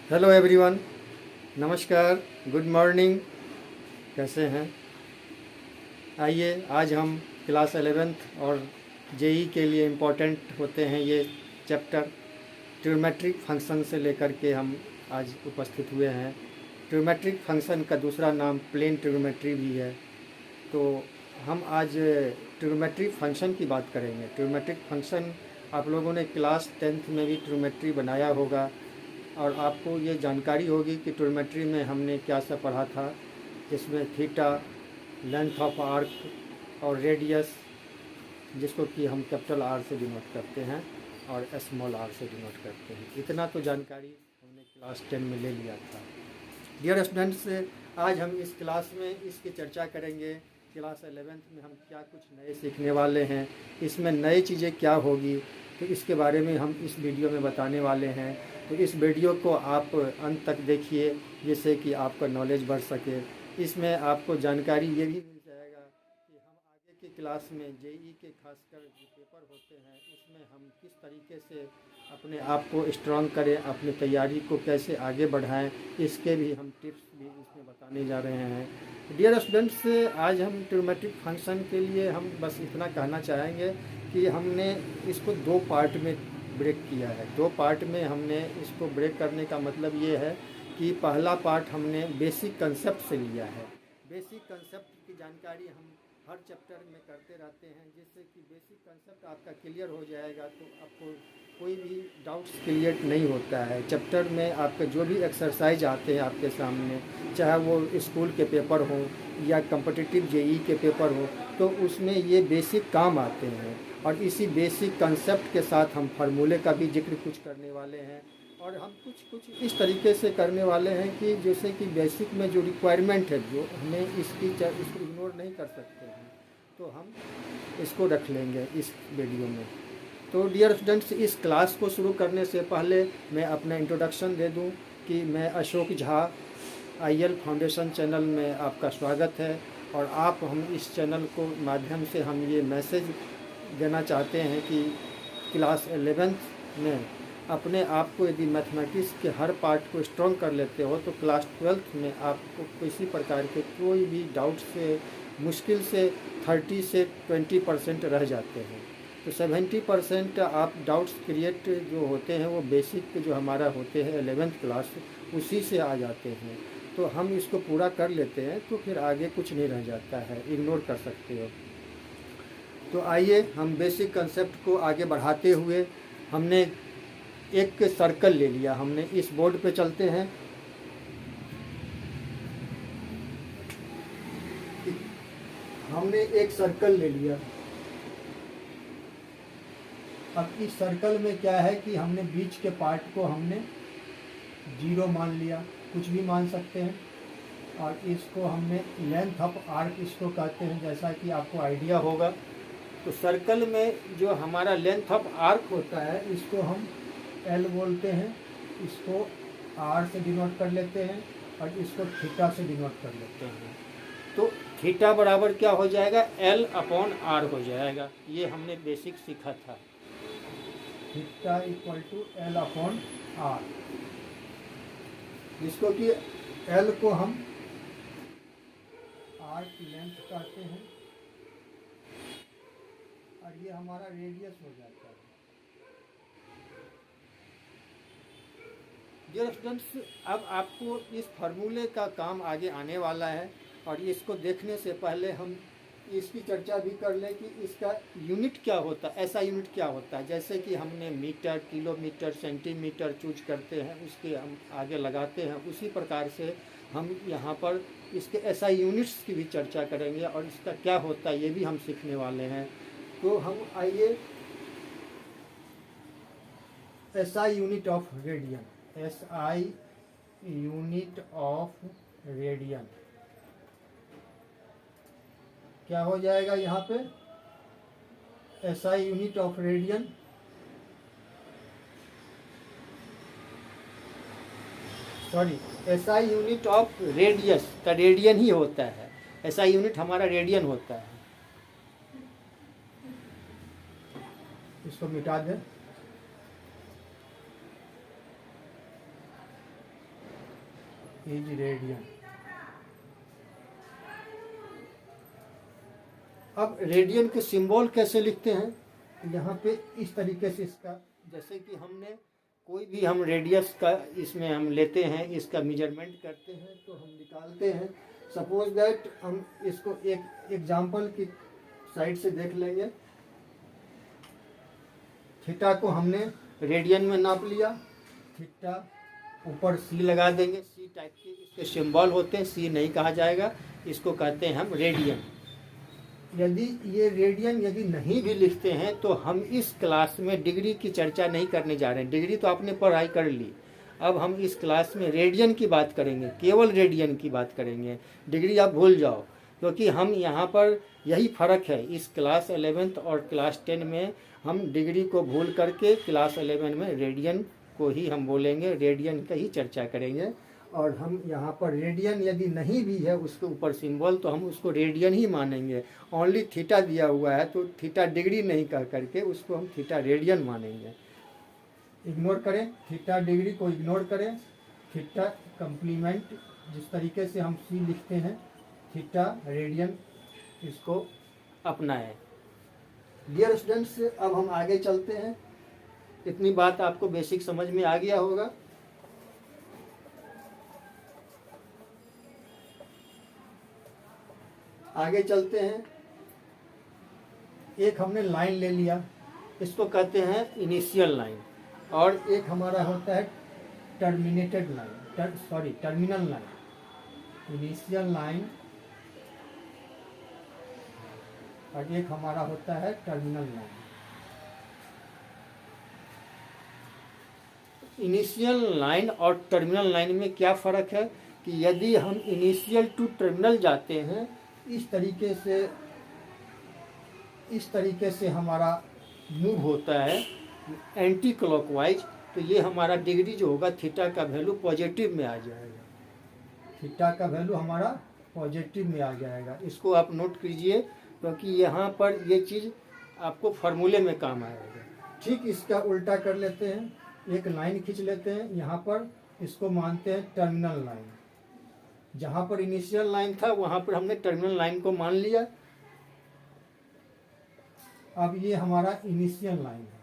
Hello everyone, नमस्कार, good morning. कैसे हैं? आइए आज हम क्लास 11th और जेई के लिए इम्पोर्टेंट होते हैं ये चैप्टर ट्रिग्नोमेट्रिक फंक्शन से लेकर के हम आज उपस्थित हुए हैं। ट्रिग्नोमेट्रिक फंक्शन का दूसरा नाम प्लेन ट्रिग्नोमेट्री भी है। तो हम आज ट्रिग्नोमेट्रिक फंक्शन की बात करेंगे। ट्रिग्नोमेट्रिक फंक्शन आप लोगों ने क्लास 10th में भी ट्रिग्नोमेट्री बनाया होगा और आपको ये जानकारी होगी कि ट्रिग्नोमेट्री में हमने क्या सब पढ़ा था, जिसमें थीटा, लेंथ ऑफ आर्क और रेडियस, जिसको कि हम कैपिटल आर से डिनोट करते हैं और स्मॉल आर से डिनोट करते हैं। इतना तो जानकारी हमने क्लास 10 में ले लिया था। डियर स्टूडेंट्स, आज हम इस क्लास में इसकी चर्चा करेंगे। क्लास 11th में हम क्या कुछ नए सीखने वाले हैं, इसमें नई चीज़ें क्या होगी, तो इसके बारे में हम इस वीडियो में बताने वाले हैं। तो इस वीडियो को आप अंत तक देखिए, जिससे कि आपका नॉलेज बढ़ सके। इसमें आपको जानकारी ये भी मिल जाएगा कि हम आगे की क्लास में जेई के खासकर जो पेपर होते हैं, उसमें हम किस तरीके से अपने आप को स्ट्रॉन्ग करें, अपनी तैयारी को कैसे आगे बढ़ाएं, इसके भी हम टिप्स भी इसमें बताने जा रहे हैं। डियर स्टूडेंट्स, आज हम ट्रिग्नोमेट्रिक फंक्शन के लिए हम बस इतना कहना चाहेंगे कि हमने इसको दो पार्ट में ब्रेक किया है। दो पार्ट में हमने इसको ब्रेक करने का मतलब ये है कि पहला पार्ट हमने बेसिक कंसेप्ट से लिया है। बेसिक कंसेप्ट की जानकारी हम हर चैप्टर में करते रहते हैं, जिससे कि बेसिक कंसेप्ट आपका क्लियर हो जाएगा तो आपको कोई भी डाउट्स क्लियर नहीं होता है। चैप्टर में आपके जो भी एक्सरसाइज आते हैं आपके सामने, चाहे वो स्कूल के पेपर हो या कॉम्पिटिटिव जेई के पेपर हो, तो उसमें ये बेसिक काम आते हैं। और इसी बेसिक कंसेप्ट के साथ हम फार्मूले का भी जिक्र कुछ करने वाले हैं, और हम कुछ इस तरीके से करने वाले हैं कि जैसे कि बेसिक में जो रिक्वायरमेंट है, जो हमें इसको इग्नोर नहीं कर सकते हैं, तो हम इसको रख लेंगे इस वीडियो में। तो डियर स्टूडेंट्स, इस क्लास को शुरू करने से पहले मैं अपना इंट्रोडक्शन दे दूं कि मैं Ashok Jha, IL foundation channel में आपका स्वागत है। और आप हम इस चैनल को माध्यम से हम ये मैसेज देना चाहते हैं कि क्लास 11th में अपने आप को यदि मैथमेटिक्स के हर पार्ट को स्ट्रॉन्ग कर लेते हो, तो क्लास 12th में आपको किसी प्रकार के कोई भी डाउट से मुश्किल से 30 से 20% रह जाते हैं। तो 70% आप डाउट्स क्रिएट जो होते हैं वो बेसिक जो हमारा होते हैं 11th क्लास, उसी से आ जाते हैं। तो हम इसको पूरा कर लेते हैं तो फिर आगे कुछ नहीं रह जाता है, इग्नोर कर सकते हो। तो आइए हम बेसिक कंसेप्ट को आगे बढ़ाते हुए हमने एक सर्कल ले लिया। हमने इस बोर्ड पे चलते हैं। हमने एक सर्कल ले लिया। अब इस सर्कल में क्या है कि हमने बीच के पार्ट को हमने 0 मान लिया, कुछ भी मान सकते हैं। और इसको हमने लेंथ ऑफ आर्क इसको कहते हैं, जैसा कि आपको आइडिया होगा। तो सर्कल में जो हमारा लेंथ ऑफ आर्क होता है, इसको हम एल बोलते हैं, इसको आर से डिनोट कर लेते हैं और इसको थीटा से डिनोट कर लेते हैं। तो थीटा बराबर क्या हो जाएगा? एल अपॉन आर हो जाएगा। ये हमने बेसिक सीखा था, theta equal to L upon R, जिसको कि एल को हम आर की लेंथ कहते हैं और ये हमारा रेडियस हो जाता है। डियर स्टूडेंट्स, अब आपको इस फार्मूले का काम आगे आने वाला है, और इसको देखने से पहले हम इसकी चर्चा भी कर लें कि इसका यूनिट क्या होता है। ऐसा यूनिट क्या होता है, जैसे कि हमने मीटर, किलोमीटर, सेंटीमीटर चूज करते हैं, उसके हम आगे लगाते हैं, उसी प्रकार से हम यहाँ पर इसके एसआई यूनिट्स की भी चर्चा करेंगे और इसका क्या होता है ये भी हम सीखने वाले हैं। तो हम आइए SI unit of radian, SI unit of radian क्या हो जाएगा यहाँ पे? SI unit of radian SI unit of radius का रेडियन ही होता है। एसआई यूनिट हमारा रेडियन होता है। इसको मिटा दें। Is radian. अब रेडियन के सिंबल कैसे लिखते हैं, यहाँ पे इस तरीके से इसका, जैसे कि हमने कोई भी हम रेडियस का इसमें हम लेते हैं, इसका मेजरमेंट करते हैं तो हम निकालते हैं। सपोज दैट हम इसको एक एग्जांपल की साइड से देख लेंगे। थीटा को हमने रेडियन में नाप लिया, थीटा ऊपर सी लगा देंगे, सी टाइप के इसके सिंबल होते हैं, सी नहीं कहा जाएगा, इसको कहते हैं हम रेडियन। यदि ये रेडियन यदि नहीं भी लिखते हैं तो हम इस क्लास में डिग्री की चर्चा नहीं करने जा रहे हैं। डिग्री तो आपने पढ़ाई कर ली, अब हम इस क्लास में रेडियन की बात करेंगे, केवल रेडियन की बात करेंगे। डिग्री आप भूल जाओ, क्योंकि हम यहाँ पर यही फ़र्क है इस क्लास 11th और क्लास 10 में। हम डिग्री को भूल करके क्लास 11 में रेडियन को ही हम बोलेंगे, रेडियन का ही चर्चा करेंगे। और हम यहाँ पर रेडियन यदि नहीं भी है उसके ऊपर सिंबल तो हम उसको रेडियन ही मानेंगे। ओनली थीटा दिया हुआ है तो थीटा डिग्री नहीं कह करके उसको हम थीटा रेडियन मानेंगे। इग्नोर करें, थीटा डिग्री को इग्नोर करें, थीटा कंप्लीमेंट जिस तरीके से हम सी लिखते हैं, थीटा रेडियन इसको अपनाएं। डियर स्टूडेंट्स, अब हम आगे चलते हैं। इतनी बात आपको बेसिक समझ में आ गया होगा। आगे चलते हैं। एक हमने लाइन ले लिया, इसको कहते हैं इनिशियल लाइन, और एक हमारा होता है terminated line, terminal line. Initial line और एक हमारा होता है टर्मिनल लाइन। इनिशियल लाइन और टर्मिनल लाइन में क्या फ़र्क है कि यदि हम इनिशियल टू टर्मिनल जाते हैं इस तरीके से हमारा मूव होता है एंटी क्लॉकवाइज, तो ये हमारा डिग्री जो होगा थीटा का वैल्यू पॉजिटिव में आ जाएगा। थीटा का वैल्यू हमारा पॉजिटिव में आ जाएगा। इसको आप नोट कीजिए, क्योंकि यहाँ पर ये चीज़ आपको फार्मूले में काम आएगा। ठीक इसका उल्टा कर लेते हैं, एक लाइन खींच लेते हैं, यहाँ पर इसको मानते हैं टर्मिनल लाइन। जहाँ पर इनिशियल लाइन था वहाँ पर हमने टर्मिनल लाइन को मान लिया। अब ये हमारा इनिशियल लाइन है।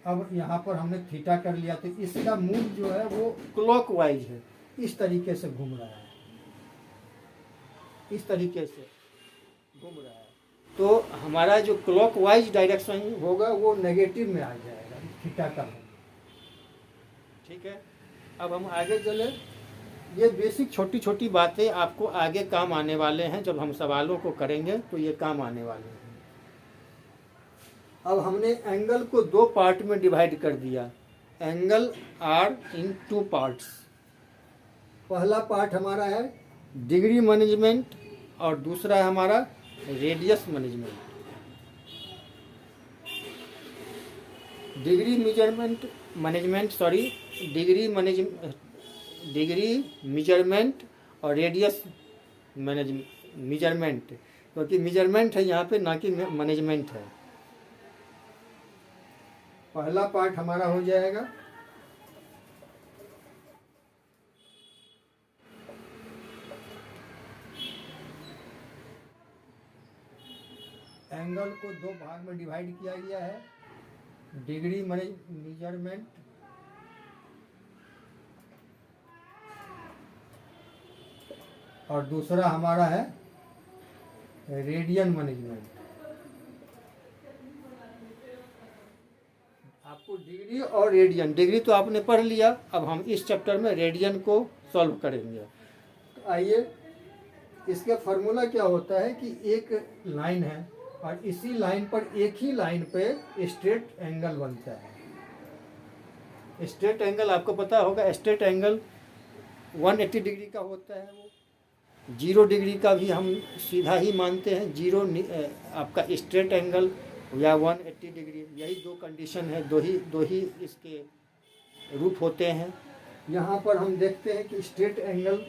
अब यहाँ पर हमने थीटा कर लिया, तो इसका मूव जो है वो क्लॉकवाइज है, इस तरीके से घूम रहा है, इस तरीके से घूम रहा है। तो हमारा जो क्लॉकवाइज डायरेक्शन होगा वो नेगेटिव में आ जाएगा थीटा का। ठीक है, अब हम आगे चले। ये बेसिक छोटी छोटी बातें आपको आगे काम आने वाले हैं, जब हम सवालों को करेंगे तो ये काम आने वाले हैं। अब हमने एंगल को दो पार्ट में डिवाइड कर दिया। Angle are in two parts. पहला पार्ट हमारा है डिग्री मैनेजमेंट और दूसरा है हमारा रेडियस मैनेजमेंट। डिग्री मेजरमेंट और रेडियस मेजरमेंट, क्योंकि मेजरमेंट है यहाँ पे, ना कि मैनेजमेंट है। पहला पार्ट हमारा हो जाएगा एंगल को दो भाग में डिवाइड किया गया है, डिग्री मेजरमेंट और दूसरा हमारा है रेडियन मैनेजमेंट। आपको डिग्री और रेडियन, डिग्री तो आपने पढ़ लिया, अब हम इस चैप्टर में रेडियन को सॉल्व करेंगे। तो आइए, इसका फार्मूला क्या होता है कि एक लाइन है और इसी लाइन पर एक ही लाइन पे स्ट्रेट एंगल बनता है। स्ट्रेट एंगल आपको पता होगा, स्ट्रेट एंगल 180 डिग्री का होता है। वो 0 डिग्री का भी हम सीधा ही मानते हैं। 0 आपका स्ट्रेट एंगल या 180 डिग्री, यही दो कंडीशन है, दो ही इसके रूप होते हैं। यहाँ पर हम देखते हैं कि स्ट्रेट एंगल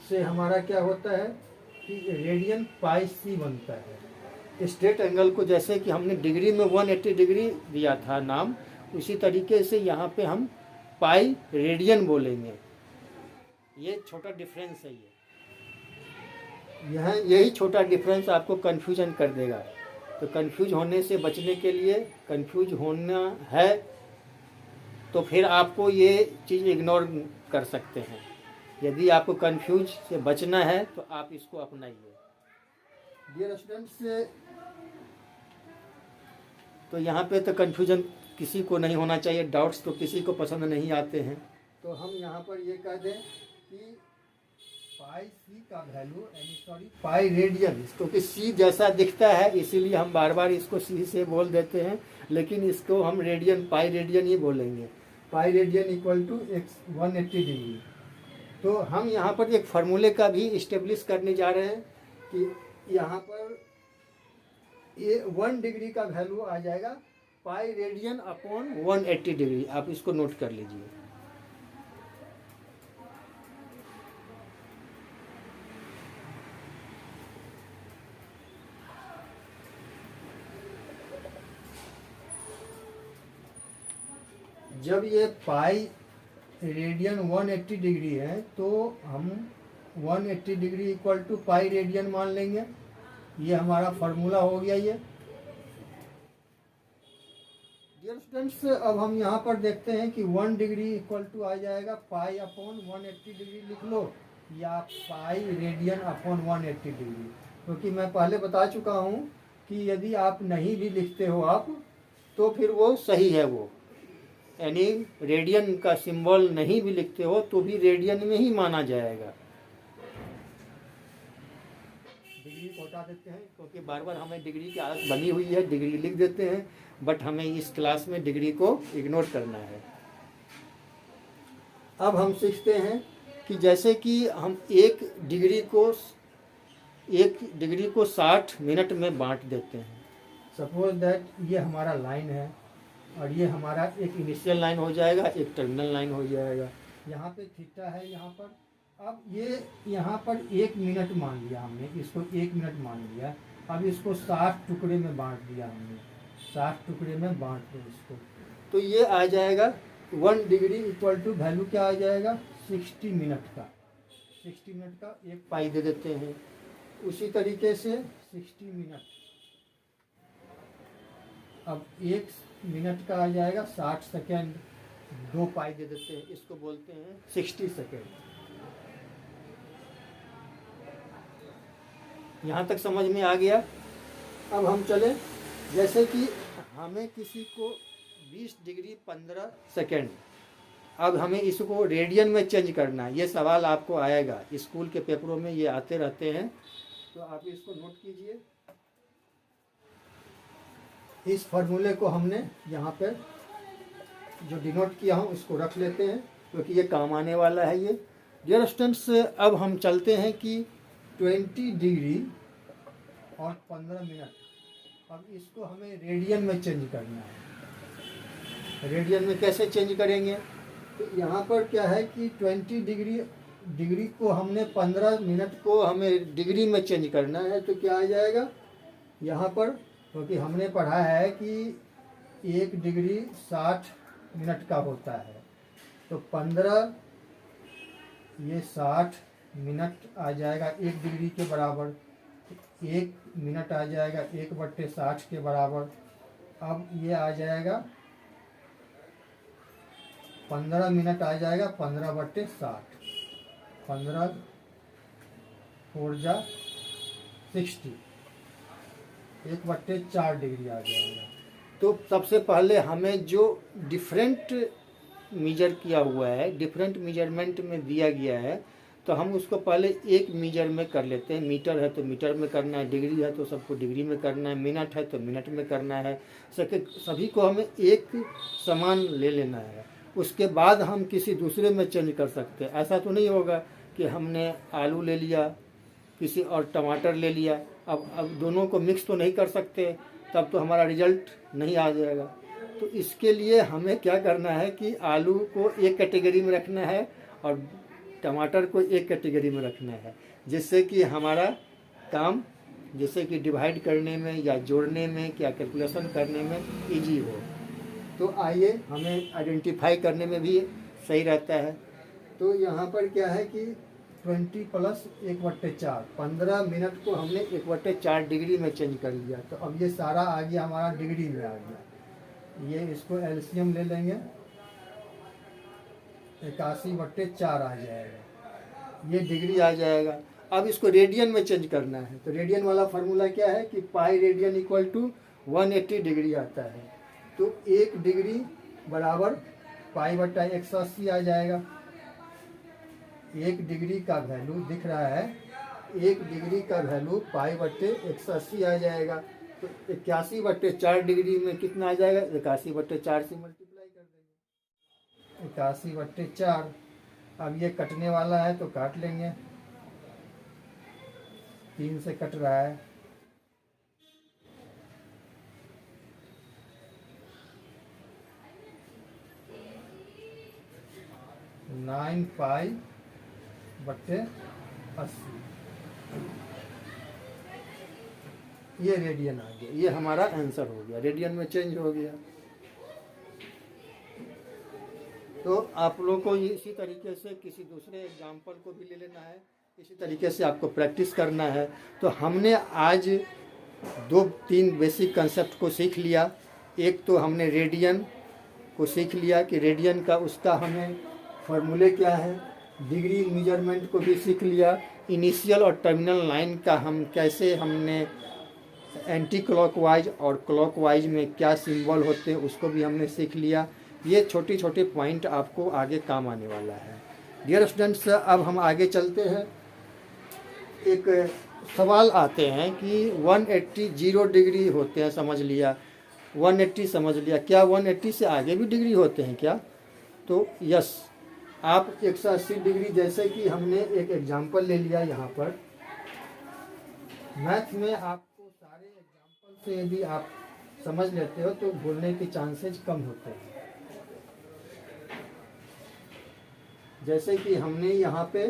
से हमारा क्या होता है कि रेडियन पाई सी बनता है। स्ट्रेट एंगल को जैसे कि हमने डिग्री में 180 डिग्री दिया था नाम, उसी तरीके से यहाँ पे हम पाई रेडियन बोलेंगे। ये छोटा डिफरेंस है। यही छोटा डिफरेंस आपको कन्फ्यूजन कर देगा। तो कन्फ्यूज होने से बचने के लिए, कन्फ्यूज होना है तो फिर आपको ये चीज़ इग्नोर कर सकते हैं। यदि आपको कन्फ्यूज से बचना है तो आप इसको अपनाइए। डियर स्टूडेंट्स, तो यहाँ पे तो कन्फ्यूजन किसी को नहीं होना चाहिए, डाउट्स तो किसी को पसंद नहीं आते हैं। तो हम यहाँ पर ये कह दें कि पाई सी का वैल्यू पाई रेडियन, क्योंकि सी जैसा दिखता है इसीलिए हम बार बार इसको सी से बोल देते हैं, लेकिन इसको हम रेडियन, पाई रेडियन ही बोलेंगे। Pi radian equal to 180 degree. तो हम यहाँ पर एक फार्मूले का भी इस्टेब्लिश करने जा रहे हैं कि यहाँ पर ये 1 डिग्री का वैल्यू आ जाएगा पाई रेडियन अपॉन 180 डिग्री। आप इसको नोट कर लीजिए। जब ये पाई रेडियन 180 डिग्री है तो हम 180 degree equal to pi radian मान लेंगे। ये हमारा फार्मूला हो गया। ये डियर स्टूडेंट्स, अब हम यहाँ पर देखते हैं कि 1 डिग्री इक्वल टू आ जाएगा पाई अपॉन 180 डिग्री लिख लो, या पाई रेडियन अपॉन 180 डिग्री। क्योंकि मैं पहले बता चुका हूँ कि यदि आप नहीं भी लिखते हो आप तो फिर वो सही है। वो यानी रेडियन का सिंबल नहीं भी लिखते हो तो भी रेडियन में ही माना जाएगा। डिग्री को हटा देते हैं क्योंकि बार बार हमें डिग्री की आदत बनी हुई है, डिग्री लिख देते हैं, बट हमें इस क्लास में डिग्री को इग्नोर करना है। अब हम सीखते हैं कि जैसे कि हम एक डिग्री को 60 मिनट में बांट देते हैं। सपोज दैट ये हमारा लाइन है और ये हमारा एक इनिशियल लाइन हो जाएगा, एक टर्मिनल लाइन हो जाएगा। यहाँ पे थीटा है यहाँ पर। अब ये यहाँ पर 1 मिनट मान लिया हमने, इसको 1 मिनट मान लिया। अब इसको 60 टुकड़े में बांट दिया हमने, 60 टुकड़े में बांट दो इसको। तो ये आ जाएगा 1 डिग्री इक्वल टू वैल्यू क्या आ जाएगा 60 मिनट का। 60 मिनट का 1 पाई दे देते हैं। उसी तरीके से 60 मिनट, अब 1 मिनट का आ जाएगा 60 सेकेंड, 2 पाई दे देते हैं, इसको बोलते हैं 60 सेकेंड। यहाँ तक समझ में आ गया। अब हम चले, जैसे कि हमें किसी को 20 डिग्री 15 सेकेंड, अब हमें इसको रेडियन में चेंज करना है। ये सवाल आपको आएगा, स्कूल के पेपरों में ये आते रहते हैं, तो आप इसको नोट कीजिए। इस फार्मूले को हमने यहाँ पर जो डिनोट किया हूँ उसको रख लेते हैं क्योंकि ये काम आने वाला है। ये डियर स्टूडेंट्स, अब हम चलते हैं कि 20 डिग्री और 15 मिनट, अब इसको हमें रेडियन में चेंज करना है। रेडियन में कैसे चेंज करेंगे? तो यहाँ पर क्या है कि 20 डिग्री को हमने 15 मिनट को हमें डिग्री में चेंज करना है। तो क्या आ जाएगा यहाँ पर, क्योंकि हमने पढ़ा है कि 1 डिग्री 60 मिनट का होता है, तो 15 ये 60 मिनट आ जाएगा 1 डिग्री के बराबर। 1 मिनट आ जाएगा 1/60 के बराबर। अब ये आ जाएगा 15 मिनट आ जाएगा 15/60, 15 4 जा 60, 1/4 डिग्री आ जाएगा। तो सबसे पहले हमें जो डिफरेंट मीजर किया हुआ है, डिफरेंट मेजरमेंट में दिया गया है, तो हम उसको पहले एक मीजर में कर लेते हैं। मीटर है तो मीटर में करना है, डिग्री है तो सबको डिग्री में करना है, मिनट है तो मिनट में करना है। सभी को हमें एक समान ले लेना है। उसके बाद हम किसी दूसरे में चेंज कर सकते हैं। ऐसा तो नहीं होगा कि हमने आलू ले लिया किसी और टमाटर ले लिया, अब दोनों को मिक्स तो नहीं कर सकते, तब तो हमारा रिजल्ट नहीं आ जाएगा। तो इसके लिए हमें क्या करना है कि आलू को एक कैटेगरी में रखना है और टमाटर को एक कैटेगरी में रखना है, जिससे कि हमारा काम जैसे कि डिवाइड करने में या जोड़ने में या कैलकुलेशन करने में इजी हो। तो आइए, हमें आइडेंटिफाई करने में भी सही रहता है। तो यहाँ पर क्या है कि 20 प्लस 1/4, 15 मिनट को हमने 1/4 डिग्री में चेंज कर लिया। तो अब ये सारा आ गया हमारा डिग्री में आ गया। ये इसको एलसीएम ले लेंगे, 81/4 आ जाएगा, ये डिग्री आ जाएगा। अब इसको रेडियन में चेंज करना है, तो रेडियन वाला फार्मूला क्या है कि pi radian equal to 180 degree आता है। तो 1 डिग्री बराबर पाई/180 आ जाएगा। 1 डिग्री का वैल्यू दिख रहा है, 1 डिग्री का वैल्यू पाई/180 आ जाएगा। तो 81/4 डिग्री में कितना आ जाएगा, 81/4 से मल्टीप्लाई कर देंगे, 81/4। अब ये कटने वाला है तो काट लेंगे, 3 से कट रहा है, 9 पाई/80, ये रेडियन आ गया। ये हमारा आंसर हो गया, रेडियन में चेंज हो गया। तो आप लोगों को इसी तरीके से किसी दूसरे एग्जाम्पल को भी ले लेना है, इसी तरीके से आपको प्रैक्टिस करना है। तो हमने आज 2-3 बेसिक कंसेप्ट को सीख लिया। एक तो हमने रेडियन को सीख लिया कि रेडियन का उसका हमें फॉर्मूले क्या है, डिग्री मेजरमेंट को भी सीख लिया। इनिशियल और टर्मिनल लाइन का हम कैसे हमने एंटी क्लॉकवाइज और क्लॉकवाइज में क्या सिंबल होते हैं उसको भी हमने सीख लिया। ये छोटे छोटे पॉइंट आपको आगे काम आने वाला है। डियर स्टूडेंट्स, अब हम आगे चलते हैं। एक सवाल आते हैं कि 180 0 डिग्री होते हैं, समझ लिया, 180 समझ लिया, क्या 180 से आगे भी डिग्री होते हैं क्या? तो यस, आप 180 डिग्री, जैसे कि हमने एक एग्जांपल ले लिया यहाँ पर। मैथ में आपको सारे एग्जांपल से यदि आप समझ लेते हो तो भूलने के चांसेस कम होते हैं। जैसे कि हमने यहाँ पे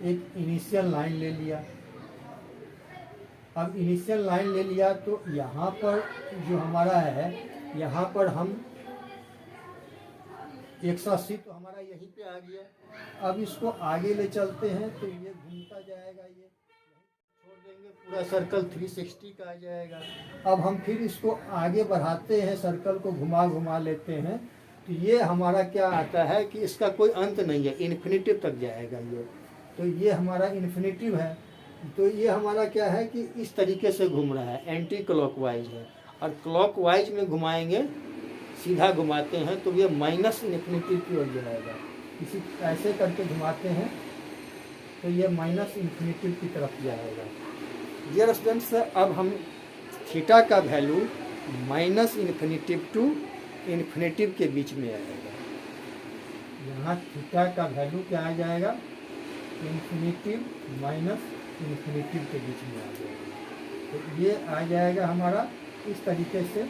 एक इनिशियल लाइन ले लिया। अब इनिशियल लाइन ले लिया तो यहाँ पर जो हमारा है, यहाँ पर हम 180 तो हमारा यहीं पे आ गया। अब इसको आगे ले चलते हैं तो ये घूमता जाएगा, ये छोड़ देंगे, पूरा सर्कल 360 का आ जाएगा। अब हम फिर इसको आगे बढ़ाते हैं, सर्कल को घुमा घुमा लेते हैं, तो ये हमारा क्या आता है कि इसका कोई अंत नहीं है, इन्फिनिटिव तक जाएगा ये। तो ये हमारा इन्फिनिटिव है। तो ये हमारा क्या है कि इस तरीके से घूम रहा है, एंटी क्लॉकवाइज है। और क्लॉकवाइज में घुमाएंगे, सीधा घुमाते हैं तो ये माइनस इन्फिनिटिव की ओर जाएगा। इसी ऐसे करके घुमाते हैं तो ये माइनस इन्फिनिटिव की तरफ जाएगा। डियर स्टूडेंट्स, अब हम थीटा का value minus infinitive to infinitive के बीच में आएगा। यहाँ थीटा का वैल्यू क्या आ जाएगा, इन्फिनिटिव माइनस इन्फिनिटिव के बीच में आ जाएगा। तो ये आ जाएगा हमारा, इस तरीके से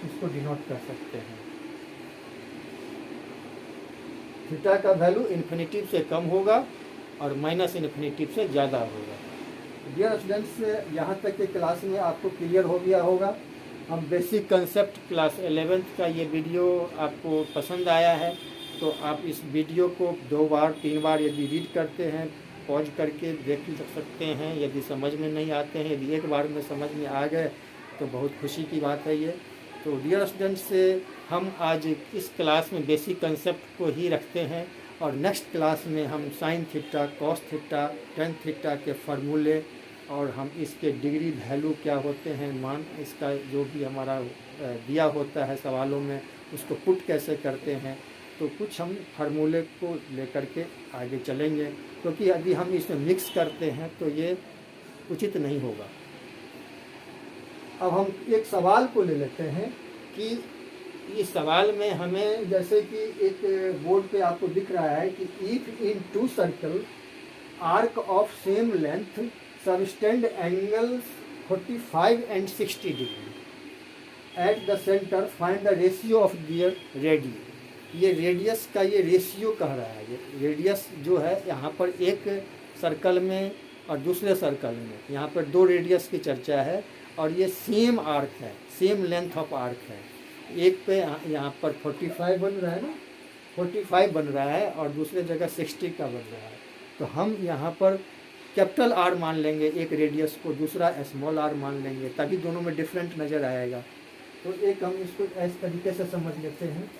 इसको डिनोट कर सकते हैं। थीटा का वैल्यू इन्फिनिटिव से कम होगा और माइनस इन्फिनिटिव से ज़्यादा होगा। डियर स्टूडेंट्स, यहाँ तक के क्लास में आपको क्लियर हो गया होगा। हम बेसिक कंसेप्ट क्लास 11th का ये वीडियो आपको पसंद आया है तो आप इस वीडियो को 2 बार 3 बार यदि रीड करते हैं, पॉज करके देख सकते हैं। यदि समझ में नहीं आते हैं, यदि एक बार में समझ में आ गए तो बहुत खुशी की बात है ये। तो डियर स्टूडेंट्स, हम आज इस क्लास में बेसिक कंसेप्ट को ही रखते हैं और नेक्स्ट क्लास में हम sine theta, cos theta, tan theta के फार्मूले और हम इसके डिग्री वैल्यू क्या होते हैं, मान इसका जो भी हमारा दिया होता है सवालों में, उसको पुट कैसे करते हैं, तो कुछ हम फार्मूले को लेकर के आगे चलेंगे। क्योंकि यदि हम इसमें मिक्स करते हैं तो ये उचित नहीं होगा। अब हम एक सवाल को ले लेते हैं कि इस सवाल में हमें, जैसे कि एक बोर्ड पे आपको दिख रहा है कि if in 2 circle arc of same length subtend angles 45 and 60 degree at the centre find the ratio of their radius. ये रेडियस का ये रेशियो कह रहा है। ये रेडियस जो है यहाँ पर एक सर्कल में और दूसरे सर्कल में, यहाँ पर 2 रेडियस की चर्चा है और ये सेम आर्क है, सेम लेंथ ऑफ आर्क है। एक पे यहाँ पर 45 बन रहा है ना, 45 बन रहा है और दूसरे जगह 60 का बन रहा है। तो हम यहाँ पर कैपिटल आर मान लेंगे एक रेडियस को, दूसरा स्मॉल आर मान लेंगे, तभी दोनों में डिफरेंट नज़र आएगा। तो एक हम इसको इस तरीके से समझ लेते हैं।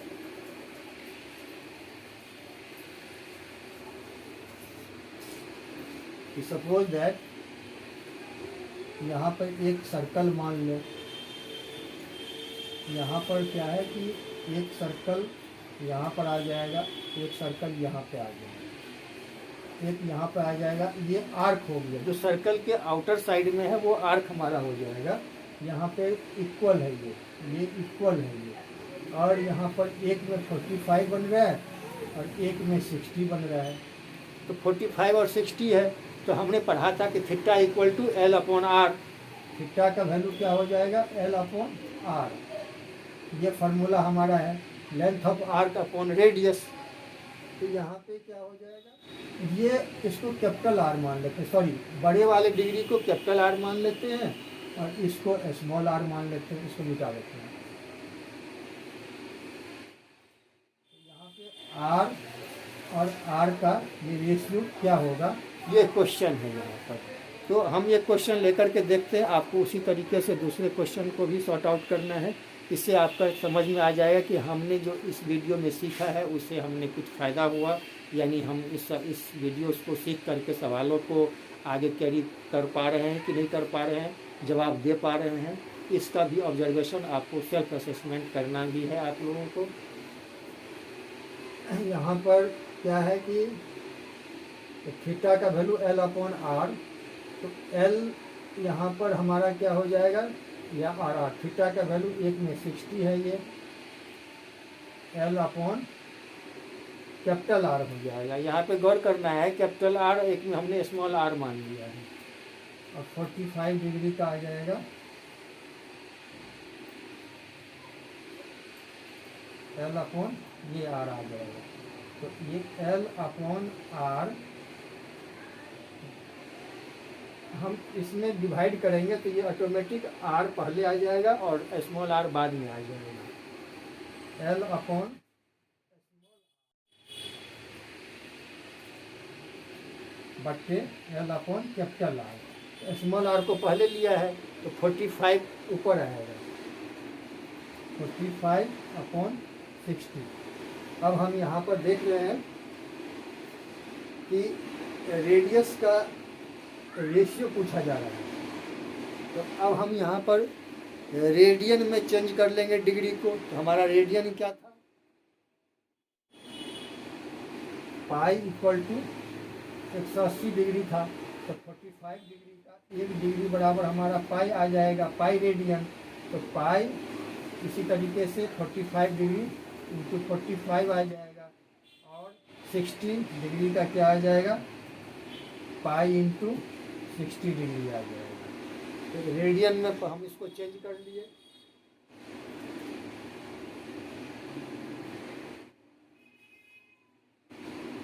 सपोज दैट यहाँ पर एक सर्कल मान लो, यहाँ पर क्या है कि एक सर्कल यहाँ पर आ जाएगा, एक सर्कल यहाँ पे आ जाएगा, एक यहाँ पर आ जाएगा, ये आर्क हो गया। जो सर्कल के आउटर साइड में है वो आर्क हमारा हो जाएगा। यहाँ पे इक्वल है ये इक्वल है ये, और यहाँ पर एक में 45 बन रहा है और एक में 60 बन रहा है। तो 45 और 60 है, तो हमने पढ़ा था कि theta equal to L upon R. Theta का वैल्यू क्या हो जाएगा, एल अपॉन आर। ये फार्मूला हमारा है, length of arc upon radius. तो यहाँ पे क्या हो जाएगा, ये इसको कैपिटल आर मान लेते हैं, सॉरी बड़े वाले डिग्री को कैपिटल आर मान लेते हैं और इसको स्मॉल आर मान लेते हैं, इसको मिटा देते हैं। यहाँ पे आर और आर का ये रेशियो क्या होगा, ये क्वेश्चन है यहाँ पर। तो हम ये क्वेश्चन लेकर के देखते हैं, आपको उसी तरीके से दूसरे क्वेश्चन को भी सॉर्ट आउट करना है। इससे आपका समझ में आ जाएगा कि हमने जो इस वीडियो में सीखा है उससे हमने कुछ फ़ायदा हुआ, यानी हम इस वीडियो को सीख करके सवालों को आगे कैरी कर पा रहे हैं कि नहीं कर पा रहे हैं, जवाब दे पा रहे हैं। इसका भी ऑब्जर्वेशन आपको सेल्फ असेसमेंट करना भी है आप लोगों को। यहाँ पर क्या है कि थीटा का वैल्यू एल अपॉन आर, तो एल यहाँ पर हमारा क्या हो जाएगा, या आर आर। थीटा का वैल्यू एक में 60 है, ये एल अपॉन कैपिटल आर हो जाएगा। यहाँ पे गौर करना है, कैपिटल आर एक में हमने स्मॉल आर मान लिया है, और 45 डिग्री का आ जाएगा एल अपॉन ये आर आ जाएगा। तो ये एल अपॉन आर हम इसमें डिवाइड करेंगे तो ये ऑटोमेटिक आर पहले आ जाएगा और स्मॉल आर बाद में आ जाएगा। एल अपॉन बट्टे L upon capital R. Small R को पहले लिया है तो 45 ऊपर आएगा, 45 अपॉन 60। अब हम यहाँ पर देख रहे हैं कि रेडियस का रेशियो पूछा जा रहा है। तो अब हम यहाँ पर रेडियन में चेंज कर लेंगे डिग्री को। तो हमारा रेडियन क्या था, पाई इक्वल टू 180 डिग्री था। तो 45 डिग्री का 1 डिग्री बराबर हमारा पाई आ जाएगा, पाई रेडियन। तो पाई इसी तरीके से 45 डिग्री इंटू 45 आ जाएगा, और 60 डिग्री का क्या आ जाएगा, पाई इंटू 60 डिग्री आ जाएगा। तो रेडियन में हम इसको चेंज कर लिए।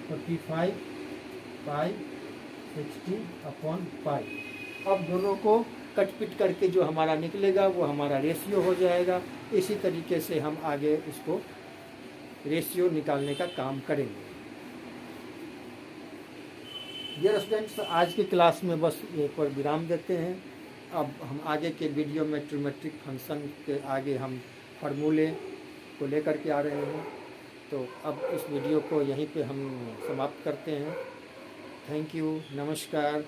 तो 45 पाई 60 अपॉन पाई। अब दोनों को कट पिट करके जो हमारा निकलेगा वो हमारा रेशियो हो जाएगा। इसी तरीके से हम आगे इसको रेशियो निकालने का काम करेंगे। डियर स्टूडेंट्स, आज की क्लास में बस ये पर विराम देते हैं। अब हम आगे के वीडियो में ट्रिमेट्रिक फंक्शन के आगे हम फार्मूले को लेकर के आ रहे हैं। तो अब इस वीडियो को यहीं पे हम समाप्त करते हैं। थैंक यू, नमस्कार।